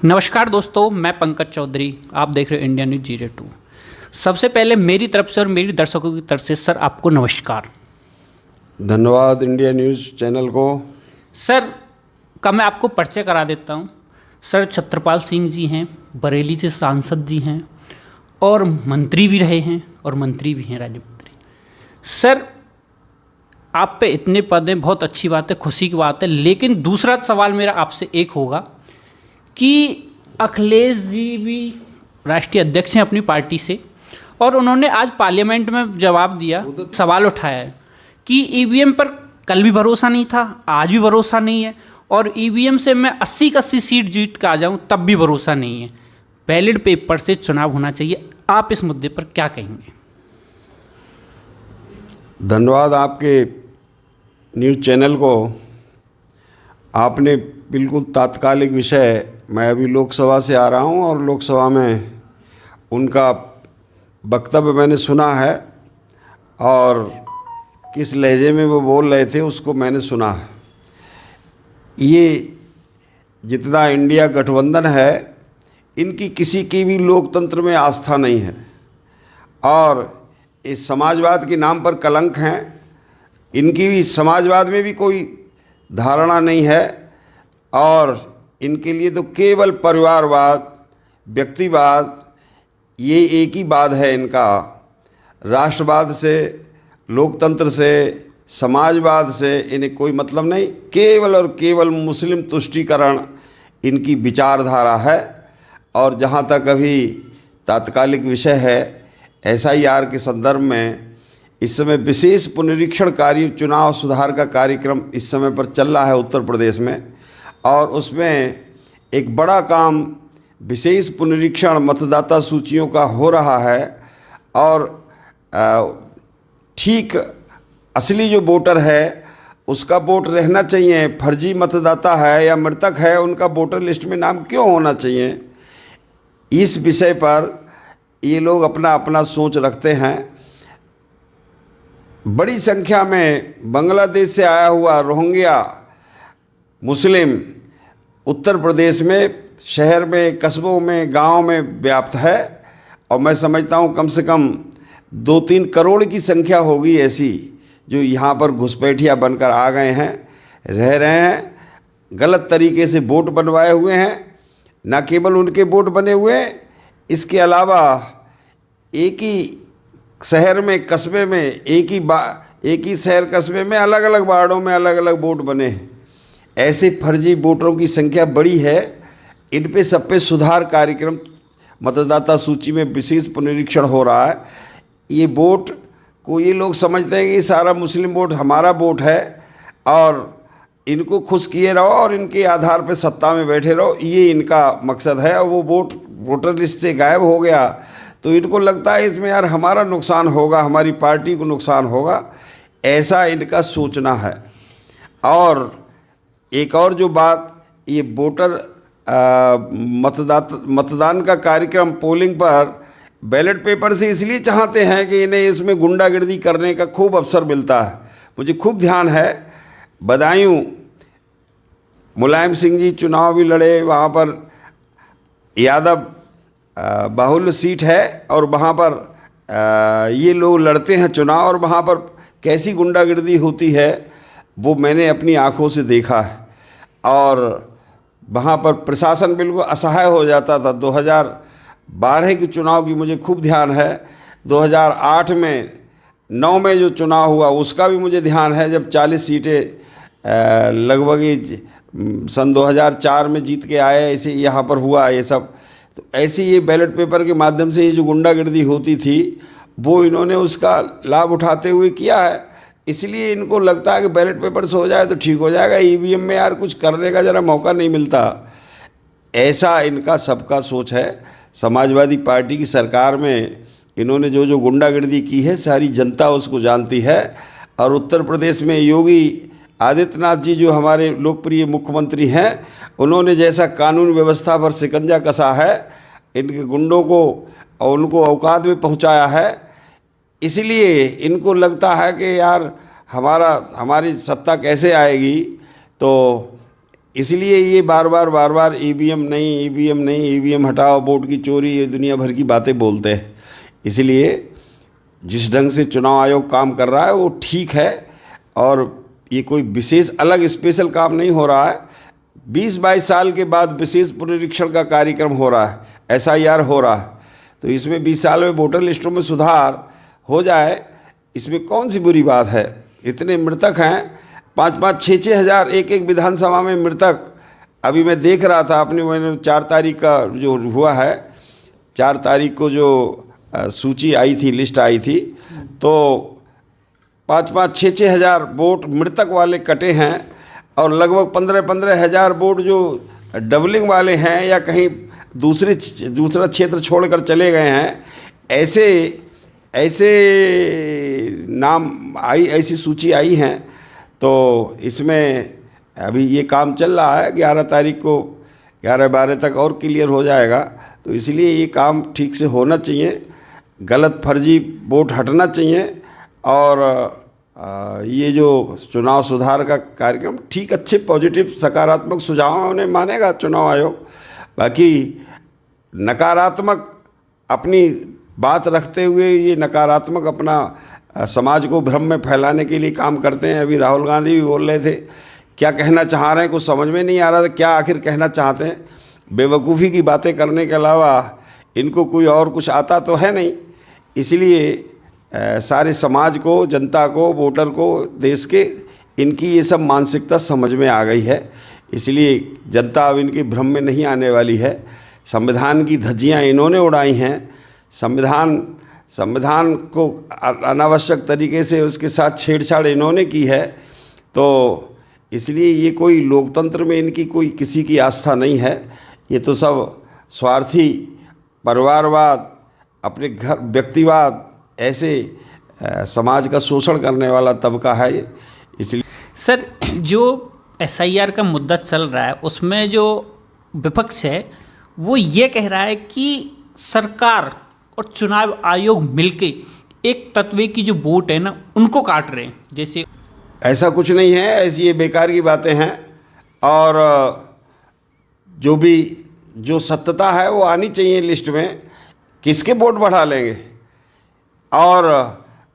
नमस्कार दोस्तों, मैं पंकज चौधरी। आप देख रहे हो इंडिया न्यूज़ G2। सबसे पहले मेरी तरफ से और मेरी दर्शकों की तरफ से सर आपको नमस्कार। धन्यवाद इंडिया न्यूज़ चैनल को। सर का मैं आपको परिचय करा देता हूँ। सर छत्रपाल सिंह जी हैं, बरेली से सांसद जी हैं और मंत्री भी रहे हैं और मंत्री भी हैं, राज्य मंत्री। सर आप पे इतने पद हैं, बहुत अच्छी बात है, खुशी की बात है। लेकिन दूसरा सवाल मेरा आपसे एक होगा कि अखिलेश जी भी राष्ट्रीय अध्यक्ष हैं अपनी पार्टी से, और उन्होंने आज पार्लियामेंट में जवाब दिया, सवाल उठाया है कि ईवीएम पर कल भी भरोसा नहीं था, आज भी भरोसा नहीं है, और ईवीएम से मैं 80 की 80 सीट जीत कर आ जाऊं तब भी भरोसा नहीं है। बैलेट पेपर से चुनाव होना चाहिए। आप इस मुद्दे पर क्या कहेंगे? धन्यवाद आपके न्यूज़ चैनल को। आपने बिल्कुल तात्कालिक विषय, मैं अभी लोकसभा से आ रहा हूं और लोकसभा में उनका वक्तव्य मैंने सुना है और किस लहजे में वो बोल रहे थे उसको मैंने सुना है। ये जितना इंडिया गठबंधन है, इनकी किसी की भी लोकतंत्र में आस्था नहीं है और इस समाजवाद के नाम पर कलंक हैं। इनकी भी समाजवाद में भी कोई धारणा नहीं है और इनके लिए तो केवल परिवारवाद, व्यक्तिवाद, ये एक ही वाद है इनका। राष्ट्रवाद से, लोकतंत्र से, समाजवाद से इन्हें कोई मतलब नहीं। केवल और केवल मुस्लिम तुष्टीकरण इनकी विचारधारा है। और जहाँ तक अभी तात्कालिक विषय है, SIR के संदर्भ में इस समय विशेष पुनरीक्षण कार्य, चुनाव सुधार का कार्यक्रम इस समय पर चल रहा है उत्तर प्रदेश में, और उसमें एक बड़ा काम विशेष पुनरीक्षण मतदाता सूचियों का हो रहा है। और ठीक असली जो वोटर है उसका वोट रहना चाहिए। फर्जी मतदाता है या मृतक है, उनका वोटर लिस्ट में नाम क्यों होना चाहिए? इस विषय पर ये लोग अपना अपना सोच रखते हैं। बड़ी संख्या में बांग्लादेश से आया हुआ रोहिंग्या मुस्लिम उत्तर प्रदेश में, शहर में, कस्बों में, गांव में व्याप्त है और मैं समझता हूं कम से कम 2-3 करोड़ की संख्या होगी ऐसी जो यहाँ पर घुसपैठिया बनकर आ गए हैं, रह रहे हैं, गलत तरीके से वोट बनवाए हुए हैं। न केवल उनके वोट बने हुए, इसके अलावा एक ही शहर में, कस्बे में, एक ही शहर कस्बे में अलग अलग वार्डों में अलग अलग वोट बने हैं। ऐसे फर्जी वोटरों की संख्या बड़ी है। इन पे सब पे सुधार कार्यक्रम, मतदाता सूची में विशेष पुनरीक्षण हो रहा है। ये वोट को ये लोग समझते हैं कि सारा मुस्लिम वोट हमारा वोट है और इनको खुश किए रहो और इनके आधार पे सत्ता में बैठे रहो, ये इनका मकसद है। और वो वोट वोटर लिस्ट से गायब हो गया तो इनको लगता है इसमें यार हमारा नुकसान होगा, हमारी पार्टी को नुकसान होगा, ऐसा इनका सोचना है। और एक और जो बात, ये वोटर मतदान का कार्यक्रम, पोलिंग पर बैलेट पेपर से इसलिए चाहते हैं कि इन्हें इसमें गुंडागर्दी करने का खूब अवसर मिलता है। मुझे खूब ध्यान है, बदायूं मुलायम सिंह जी चुनाव भी लड़े, वहाँ पर यादव बाहुल्य सीट है और वहाँ पर ये लोग लड़ते हैं चुनाव, और वहाँ पर कैसी गुंडागर्दी होती है वो मैंने अपनी आँखों से देखा है। और वहाँ पर प्रशासन बिल्कुल असहाय हो जाता था। 2012 के चुनाव की मुझे खूब ध्यान है। 2008 में 9 में जो चुनाव हुआ उसका भी मुझे ध्यान है, जब 40 सीटें लगभग सन 2004 में जीत के आए। ऐसे यहाँ पर हुआ ये सब। तो ऐसे ये बैलेट पेपर के माध्यम से ये जो गुंडागर्दी होती थी वो इन्होंने उसका लाभ उठाते हुए किया है। इसलिए इनको लगता है कि बैलेट पेपर से हो जाए तो ठीक हो जाएगा, ईवीएम में यार कुछ करने का ज़रा मौका नहीं मिलता। ऐसा इनका सबका सोच है। समाजवादी पार्टी की सरकार में इन्होंने जो जो गुंडागर्दी की है सारी जनता उसको जानती है। और उत्तर प्रदेश में योगी आदित्यनाथ जी जो हमारे लोकप्रिय मुख्यमंत्री हैं, उन्होंने जैसा कानून व्यवस्था पर शिकंजा कसा है, इनके गुंडों को और उनको औकात में पहुंचाया है, इसलिए इनको लगता है कि यार हमारी सत्ता कैसे आएगी। तो इसलिए ये बार बार ईवीएम नहीं, ईवीएम हटाओ, वोट की चोरी, ये दुनिया भर की बातें बोलते हैं। इसलिए जिस ढंग से चुनाव आयोग काम कर रहा है वो ठीक है, और ये कोई विशेष अलग स्पेशल काम नहीं हो रहा है। 20-22 साल के बाद विशेष पुनरीक्षण का कार्यक्रम हो रहा है, SIR हो रहा है, तो इसमें 20 साल में वोटर लिस्टों में सुधार हो जाए, इसमें कौन सी बुरी बात है। इतने मृतक हैं, 5-5, 6-6 हज़ार एक विधानसभा में मृतक। अभी मैं देख रहा था मैंने 4 तारीख का जो हुआ है, 4 तारीख को जो सूची आई थी, लिस्ट आई थी, तो 5-5, 6-6 हज़ार वोट मृतक वाले कटे हैं, और लगभग 15-15 हज़ार वोट जो डबलिंग वाले हैं या कहीं दूसरा क्षेत्र छोड़कर चले गए हैं। ऐसे नाम ऐसी सूची आई हैं। तो इसमें अभी ये काम चल रहा है, 11 तारीख को 11-12 तक और क्लियर हो जाएगा। तो इसलिए ये काम ठीक से होना चाहिए, गलत फर्जी वोट हटना चाहिए, और ये जो चुनाव सुधार का कार्यक्रम ठीक, अच्छे पॉजिटिव सकारात्मक सुझाव उन्हें मानेगा चुनाव आयोग। बाकी नकारात्मक अपनी बात रखते हुए ये नकारात्मक अपना समाज को भ्रम में फैलाने के लिए काम करते हैं। अभी राहुल गांधी भी बोल रहे थे, क्या कहना चाह रहे हैं कुछ समझ में नहीं आ रहा था, क्या आखिर कहना चाहते हैं। बेवकूफ़ी की बातें करने के अलावा इनको कोई और कुछ आता तो है नहीं। इसलिए सारे समाज को, जनता को, वोटर को, देश के, इनकी ये सब मानसिकता समझ में आ गई है। इसलिए जनता अब इनके भ्रम में नहीं आने वाली है। संविधान की धज्जियाँ इन्होंने उड़ाई हैं, संविधान को अनावश्यक तरीके से उसके साथ छेड़छाड़ इन्होंने की है। तो इसलिए ये कोई लोकतंत्र में इनकी कोई किसी की आस्था नहीं है। ये तो सब स्वार्थी, परिवारवाद, अपने घर व्यक्तिवाद, ऐसे समाज का शोषण करने वाला तबका है ये। इसलिए सर, जो SIR का मुद्दा चल रहा है उसमें जो विपक्ष है वो ये कह रहा है कि सरकार और चुनाव आयोग मिलके एक तत्वे की जो वोट है ना उनको काट रहे हैं। जैसे ऐसा कुछ नहीं है, ऐसी ये बेकार की बातें हैं, और जो सत्यता है वो आनी चाहिए लिस्ट में। किसके वोट बढ़ा लेंगे, और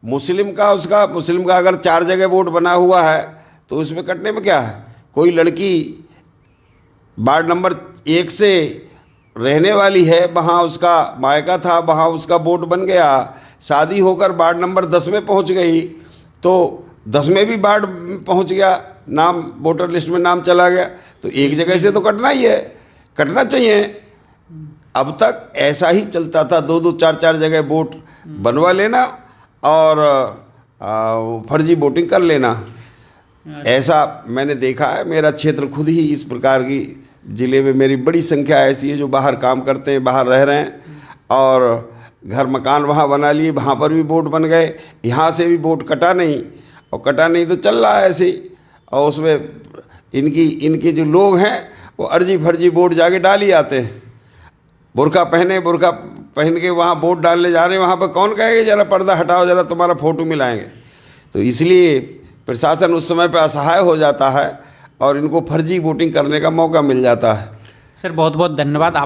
मुस्लिम का अगर 4 जगह वोट बना हुआ है तो उसमें कटने में क्या है। कोई लड़की वार्ड नंबर 1 से रहने वाली है, वहाँ उसका मायका था, वहाँ उसका वोट बन गया, शादी होकर वार्ड नंबर 10 में पहुँच गई, तो 10 में भी वार्ड पहुँच गया, नाम वोटर लिस्ट में नाम चला गया, तो एक जगह से तो कटना ही है, कटना चाहिए। अब तक ऐसा ही चलता था, 2-2, 4-4 जगह वोट बनवा लेना और फर्जी वोटिंग कर लेना। ऐसा मैंने देखा है, मेरा क्षेत्र खुद ही इस प्रकार की, ज़िले में मेरी बड़ी संख्या ऐसी है जो बाहर काम करते हैं, बाहर रह रहे हैं, और घर मकान वहाँ बना लिए, वहाँ पर भी वोट बन गए, यहाँ से भी वोट कटा नहीं तो चल रहा है ऐसे ही। और उसमें इनके जो लोग हैं वो अर्जी फर्जी वोट जाके डाल ही आते हैं। बुर्का पहन के वहाँ वोट डालने जा रहे हैं, वहाँ पर कौन कहेगा जरा पर्दा हटाओ, जरा तुम्हारा फ़ोटो मिलाएंगे। तो इसलिए प्रशासन उस समय पर असहाय हो जाता है और इनको फर्जी वोटिंग करने का मौका मिल जाता है। सर बहुत बहुत धन्यवाद।